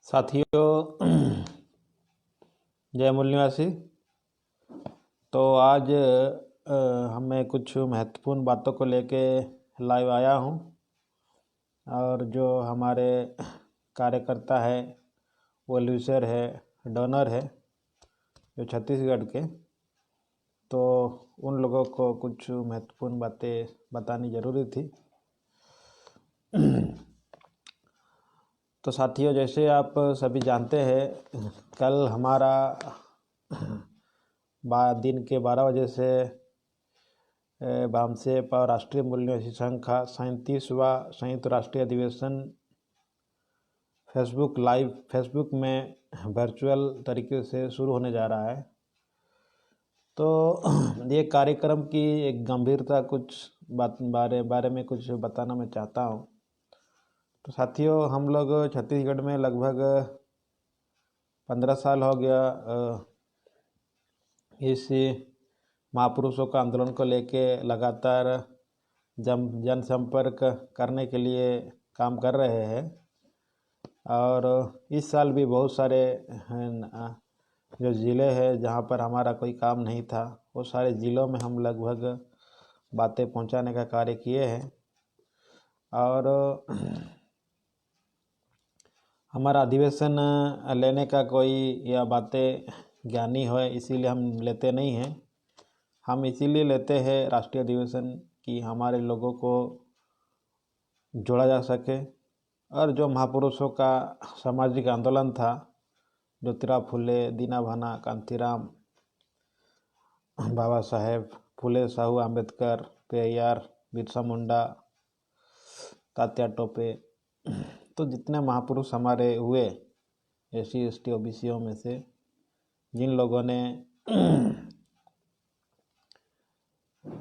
साथियों, जय मूल निवासी। तो आज मैं कुछ महत्वपूर्ण बातों को लेके लाइव आया हूँ और जो हमारे कार्यकर्ता है, वो लूसर है, डोनर है, जो छत्तीसगढ़ के, तो उन लोगों को कुछ महत्वपूर्ण बातें बतानी ज़रूरी थी। तो साथियों, जैसे आप सभी जानते हैं, कल हमारा दिन के 12 बजे से बामसेप और राष्ट्रीय मूल निवासी संघ का 37वां संयुक्त राष्ट्रीय अधिवेशन फेसबुक में वर्चुअल तरीके से शुरू होने जा रहा है। तो ये कार्यक्रम की एक गंभीरता कुछ बारे में कुछ बताना मैं चाहता हूँ। तो साथियों, हम लोग छत्तीसगढ़ में लगभग 15 साल हो गया इस महापुरुषों का आंदोलन को लेके लगातार जनसंपर्क करने के लिए काम कर रहे हैं। और इस साल भी बहुत सारे जो ज़िले हैं जहाँ पर हमारा कोई काम नहीं था, वो सारे ज़िलों में हम लगभग बातें पहुँचाने का कार्य किए हैं। और हमारा अधिवेशन लेने का कोई या बातें ज्ञानी हो इसीलिए हम लेते नहीं हैं। हम इसीलिए लेते हैं राष्ट्रीय अधिवेशन कि हमारे लोगों को जोड़ा जा सके। और जो महापुरुषों का सामाजिक आंदोलन था, ज्योतिराव फुले, दीना भाना, कांतीराम, बाबा साहेब फुले, साहू आम्बेडकर, पेरियार, बिरसा मुंडा, तात्या टोपे, तो जितने महापुरुष हमारे हुए SC ST OBCओं में से, जिन लोगों ने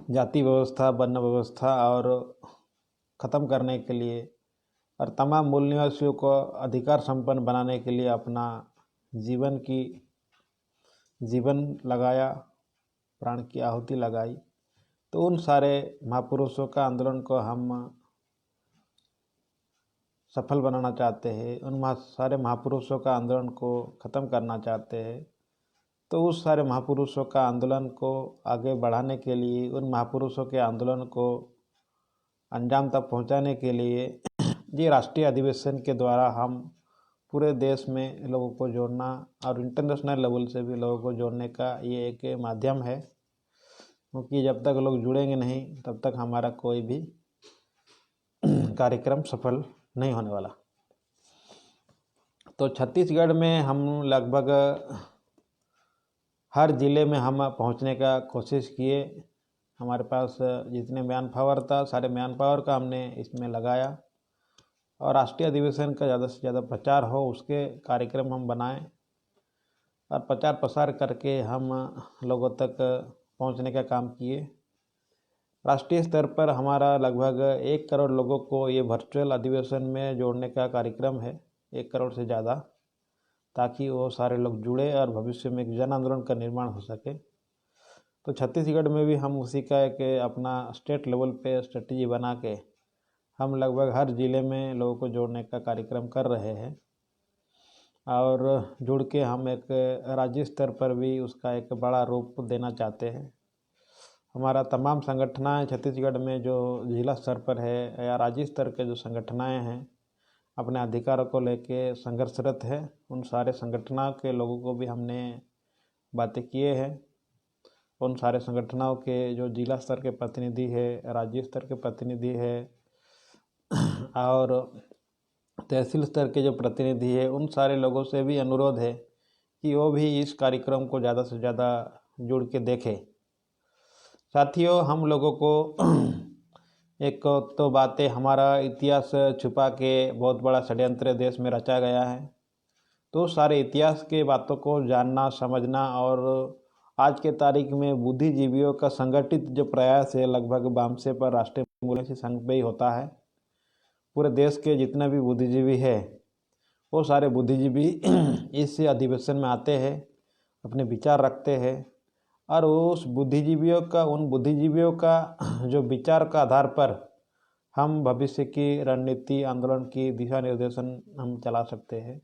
जाति व्यवस्था, वर्ण व्यवस्था और ख़त्म करने के लिए और तमाम मूल निवासियों को अधिकार संपन्न बनाने के लिए अपना जीवन लगाया, प्राण की आहुति लगाई, तो उन सारे महापुरुषों का आंदोलन को हम सफल बनाना चाहते हैं। उन सारे महापुरुषों का आंदोलन को ख़त्म करना चाहते हैं। तो उस सारे महापुरुषों का आंदोलन को आगे बढ़ाने के लिए, उन महापुरुषों के आंदोलन को अंजाम तक पहुंचाने के लिए ये राष्ट्रीय अधिवेशन के द्वारा हम पूरे देश में लोगों को जोड़ना और इंटरनेशनल लेवल से भी लोगों को जोड़ने का ये एक माध्यम है। क्योंकि जब तक लोग जुड़ेंगे नहीं, तब तक हमारा कोई भी कार्यक्रम सफल नहीं होने वाला। तो छत्तीसगढ़ में हम लगभग हर ज़िले में हम पहुंचने का कोशिश किए। हमारे पास जितने मैन पावर था, सारे मैन पावर का हमने इसमें लगाया और राष्ट्रीय अधिवेशन का ज़्यादा से ज़्यादा प्रचार हो, उसके कार्यक्रम हम बनाएं और प्रचार प्रसार करके हम लोगों तक पहुंचने का काम किए। राष्ट्रीय स्तर पर हमारा लगभग 1 करोड़ लोगों को ये वर्चुअल अधिवेशन में जोड़ने का कार्यक्रम है, 1 करोड़ से ज़्यादा, ताकि वो सारे लोग जुड़े और भविष्य में एक जन आंदोलन का निर्माण हो सके। तो छत्तीसगढ़ में भी हम उसी का एक अपना स्टेट लेवल पे स्ट्रेटजी बना के हम लगभग हर ज़िले में लोगों को जोड़ने का कार्यक्रम कर रहे हैं और जुड़ के हम एक राज्य स्तर पर भी उसका एक बड़ा रूप देना चाहते हैं। हमारा तमाम संगठनाएं छत्तीसगढ़ में जो जिला स्तर पर है या राज्य स्तर के जो संगठनाएं हैं, अपने अधिकारों को लेके संघर्षरत है, उन सारे संगठनों के लोगों को भी हमने बातें किए हैं। उन सारे संगठनों के जो जिला स्तर के प्रतिनिधि है, राज्य स्तर के प्रतिनिधि है और तहसील स्तर के जो प्रतिनिधि है, उन सारे लोगों से भी अनुरोध है कि वो भी इस कार्यक्रम को ज़्यादा से ज़्यादा जुड़ के देखें। साथियों, हम लोगों को एक तो बातें, हमारा इतिहास छुपा के बहुत बड़ा षड्यंत्र देश में रचा गया है। तो सारे इतिहास के बातों को जानना, समझना और आज के तारीख में बुद्धिजीवियों का संगठित जो प्रयास है, लगभग बामसे पर राष्ट्रीय मूल निवासी संघ पे ही होता है। पूरे देश के जितने भी बुद्धिजीवी है, वो सारे बुद्धिजीवी इस अधिवेशन में आते हैं, अपने विचार रखते हैं और उन बुद्धिजीवियों का जो विचार का आधार पर हम भविष्य की रणनीति, आंदोलन की दिशा निर्देशन हम चला सकते हैं।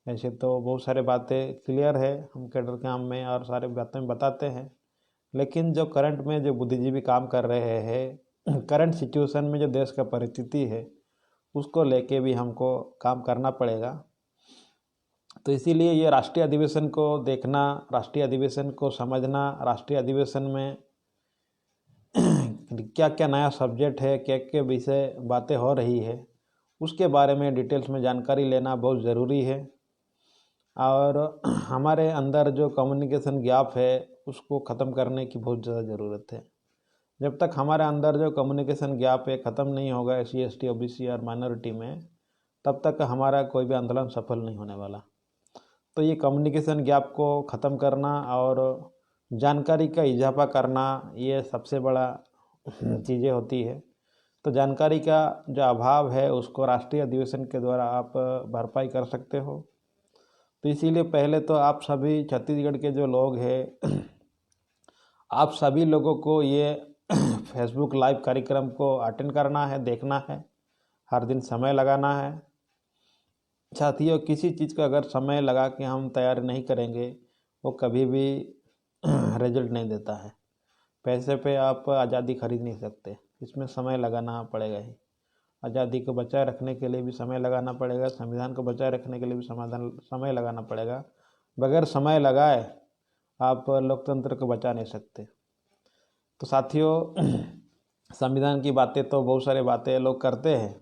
ऐसे तो बहुत सारे बातें क्लियर है हम कैडर काम में और सारे बातें बताते हैं, लेकिन जो करंट में जो बुद्धिजीवी काम कर रहे हैं, करंट सिचुएशन में जो देश का परिस्थिति है उसको लेके भी हमको काम करना पड़ेगा। तो इसीलिए ये राष्ट्रीय अधिवेशन को देखना, राष्ट्रीय अधिवेशन को समझना, राष्ट्रीय अधिवेशन में क्या क्या नया सब्जेक्ट है, क्या क्या विषय बातें हो रही है, उसके बारे में डिटेल्स में जानकारी लेना बहुत ज़रूरी है। और हमारे अंदर जो कम्युनिकेशन गैप है उसको ख़त्म करने की बहुत ज़्यादा ज़रूरत है। जब तक हमारे अंदर जो कम्युनिकेशन गैप है ख़त्म नहीं होगा SC ST OBC और माइनॉरिटी में, तब तक हमारा कोई भी आंदोलन सफल नहीं होने वाला। तो ये कम्युनिकेशन गैप को ख़त्म करना और जानकारी का इजाफा करना, ये सबसे बड़ा चीज़ें होती है। तो जानकारी का जो अभाव है उसको राष्ट्रीय अधिवेशन के द्वारा आप भरपाई कर सकते हो। तो इसीलिए पहले तो आप सभी छत्तीसगढ़ के जो लोग हैं, आप सभी लोगों को ये फेसबुक लाइव कार्यक्रम को अटेंड करना है, देखना है, हर दिन समय लगाना है। साथियों, किसी चीज़ का अगर समय लगा के हम तैयारी नहीं करेंगे वो कभी भी रिजल्ट नहीं देता है। पैसे पे आप आज़ादी खरीद नहीं सकते, इसमें समय लगाना पड़ेगा ही। आज़ादी को बचाए रखने के लिए भी समय लगाना पड़ेगा, संविधान को बचाए रखने के लिए भी समय लगाना पड़ेगा। बगैर समय लगाए आप लोकतंत्र को बचा नहीं सकते। तो साथियों, संविधान की बातें तो बहुत सारे बातें लोग करते हैं।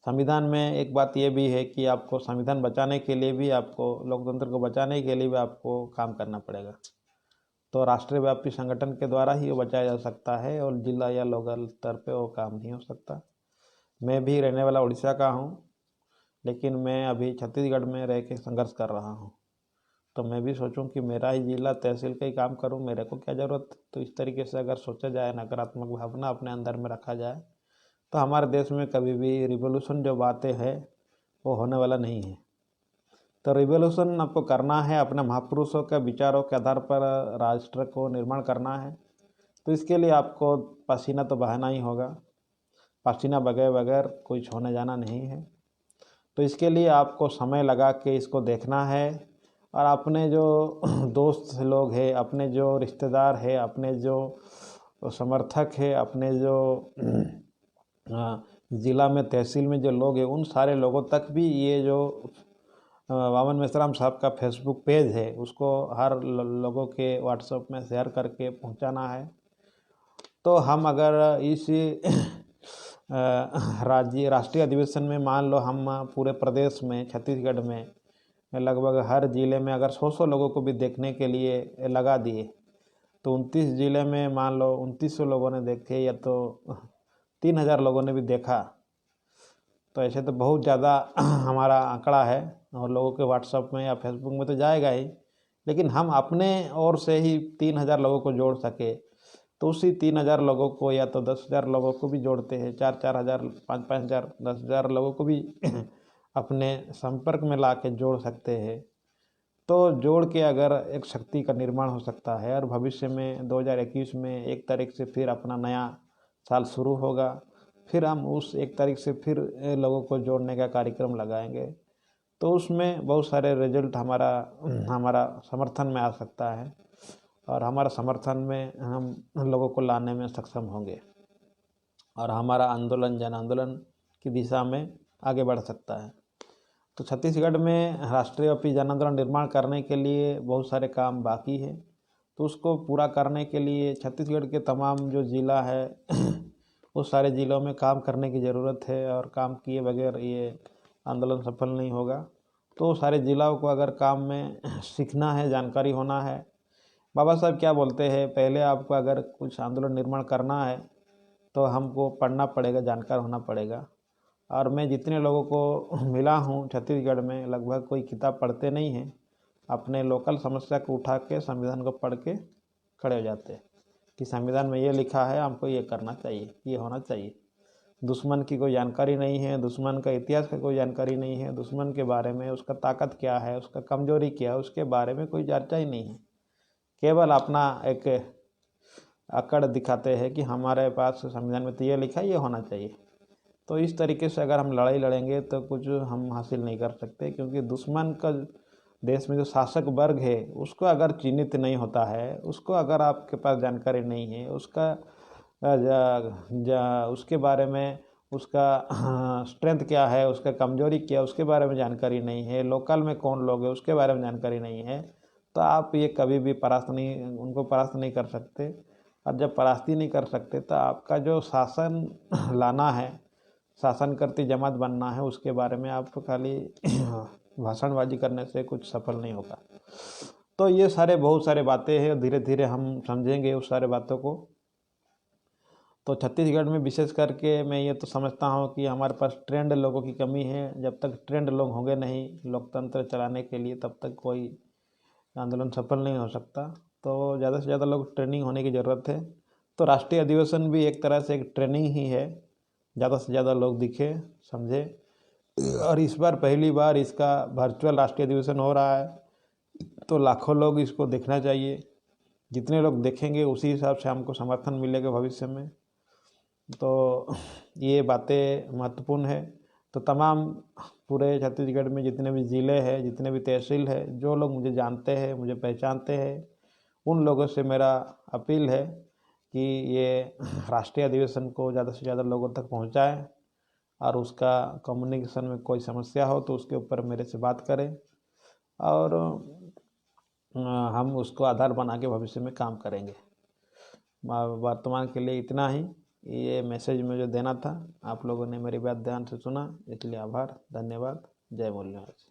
संविधान में एक बात ये भी है कि आपको संविधान बचाने के लिए भी, आपको लोकतंत्र को बचाने के लिए भी आपको काम करना पड़ेगा। तो राष्ट्रीय व्यापी संगठन के द्वारा ही वो बचाया जा सकता है और जिला या लोकल स्तर पे वो काम नहीं हो सकता। मैं भी रहने वाला उड़ीसा का हूँ, लेकिन मैं अभी छत्तीसगढ़ में रह के संघर्ष कर रहा हूँ। तो मैं भी सोचूं कि मेरा ही जिला तहसील का ही काम करूं, मेरे को क्या ज़रूरत। तो इस तरीके से अगर सोचा जाए, नकारात्मक भावना अपने अंदर में रखा जाए, तो हमारे देश में कभी भी रिवोल्यूशन जो बातें है वो होने वाला नहीं है। तो रिवोल्यूशन आपको करना है, अपने महापुरुषों के विचारों के आधार पर राष्ट्र को निर्माण करना है। तो इसके लिए आपको पसीना तो बहाना ही होगा, पसीना बगैर बगैर कुछ होने जाना नहीं है। तो इसके लिए आपको समय लगा के इसको देखना है और अपने जो दोस्त लोग हैं, अपने जो रिश्तेदार हैं, अपने जो समर्थक है, अपने जो ज़िला में तहसील में जो लोग हैं, उन सारे लोगों तक भी ये जो वामन मेश्राम साहब का फेसबुक पेज है उसको हर लोगों के व्हाट्सएप में शेयर करके पहुंचाना है। तो हम अगर इस राष्ट्रीय अधिवेशन में मान लो हम पूरे प्रदेश में, छत्तीसगढ़ में लगभग हर ज़िले में अगर 100 लोगों को भी देखने के लिए लगा दिए, तो 29 ज़िले में मान लो 2900 लोगों ने देखे या तो 3000 लोगों ने भी देखा, तो ऐसे तो बहुत ज़्यादा हमारा आंकड़ा है और लोगों के व्हाट्सएप में या फेसबुक में तो जाएगा ही। लेकिन हम अपने ओर से ही 3000 लोगों को जोड़ सके, तो उसी 3000 लोगों को या तो 10,000 लोगों को भी जोड़ते हैं, 4-4 हज़ार, 5-5 हज़ार, 10,000 लोगों को भी अपने संपर्क में ला के जोड़ सकते हैं। तो जोड़ के अगर एक शक्ति का निर्माण हो सकता है और भविष्य में 2021 में 1 तारीख से फिर अपना नया साल शुरू होगा, फिर हम उस 1 तारीख से फिर लोगों को जोड़ने का कार्यक्रम लगाएंगे। तो उसमें बहुत सारे रिजल्ट हमारा समर्थन में आ सकता है और हमारा समर्थन में हम लोगों को लाने में सक्षम होंगे और हमारा आंदोलन जन आंदोलन की दिशा में आगे बढ़ सकता है। तो छत्तीसगढ़ में राष्ट्रीय व्यापी जन आंदोलन निर्माण करने के लिए बहुत सारे काम बाकी है। तो उसको पूरा करने के लिए छत्तीसगढ़ के तमाम जो ज़िला है उस सारे ज़िलों में काम करने की ज़रूरत है और काम किए बगैर ये आंदोलन सफल नहीं होगा। तो सारे ज़िलों को अगर काम में सीखना है, जानकारी होना है, बाबा साहब क्या बोलते हैं, पहले आपको अगर कुछ आंदोलन निर्माण करना है तो हमको पढ़ना पड़ेगा, जानकार होना पड़ेगा। और मैं जितने लोगों को मिला हूँ छत्तीसगढ़ में, लगभग कोई किताब पढ़ते नहीं हैं, अपने लोकल समस्या को उठा के संविधान को पढ़ के खड़े हो जाते हैं कि संविधान में ये लिखा है, हमको ये करना चाहिए, ये होना चाहिए। दुश्मन की कोई जानकारी नहीं है, दुश्मन का इतिहास का कोई जानकारी नहीं है, दुश्मन के बारे में उसका ताकत क्या है, उसका कमजोरी क्या है, उसके बारे में कोई चर्चा ही नहीं है। केवल अपना एक अकड़ दिखाते हैं कि हमारे पास संविधान में तो ये लिखा है, ये होना चाहिए। तो इस तरीके से अगर हम लड़ाई लड़ेंगे तो कुछ हम हासिल नहीं कर सकते, क्योंकि दुश्मन का देश में जो शासक वर्ग है उसको अगर चिन्हित नहीं होता है, उसको अगर आपके पास जानकारी नहीं है, उसका उसके बारे में, उसका स्ट्रेंथ क्या है, उसका कमजोरी क्या है, उसके बारे में जानकारी नहीं है, लोकल में कौन लोग है उसके बारे में जानकारी नहीं है, तो आप ये कभी भी उनको परास्त नहीं कर सकते। और जब परास्त ही नहीं कर सकते तो आपका जो शासन लाना है, शासन करती जमात बनना है, उसके बारे में आप खाली भाषणबाजी करने से कुछ सफल नहीं होगा। तो ये बहुत सारे बातें हैं, धीरे धीरे हम समझेंगे उस सारे बातों को। तो छत्तीसगढ़ में विशेष करके मैं ये तो समझता हूँ कि हमारे पास ट्रेंड लोगों की कमी है। जब तक ट्रेंड लोग होंगे नहीं लोकतंत्र चलाने के लिए, तब तक कोई आंदोलन सफल नहीं हो सकता। तो ज़्यादा से ज़्यादा लोग ट्रेनिंग होने की ज़रूरत है। तो राष्ट्रीय अधिवेशन भी एक तरह से एक ट्रेनिंग ही है, ज़्यादा से ज़्यादा लोग दिखे, समझे। और इस बार पहली बार इसका वर्चुअल राष्ट्रीय अधिवेशन हो रहा है, तो लाखों लोग इसको देखना चाहिए। जितने लोग देखेंगे उसी हिसाब से हमको समर्थन मिलेगा भविष्य में। तो ये बातें महत्वपूर्ण है। तो तमाम पूरे छत्तीसगढ़ में जितने भी ज़िले हैं, जितने भी तहसील है, जो लोग मुझे जानते हैं, मुझे पहचानते हैं, उन लोगों से मेरा अपील है कि ये राष्ट्रीय अधिवेशन को ज़्यादा से ज़्यादा लोगों तक पहुंचाएं, और उसका कम्युनिकेशन में कोई समस्या हो तो उसके ऊपर मेरे से बात करें, और हम उसको आधार बना के भविष्य में काम करेंगे। वर्तमान के लिए इतना ही, ये मैसेज मुझे देना था। आप लोगों ने मेरी बात ध्यान से सुना, इसलिए आभार, धन्यवाद। जय मूल्यराज।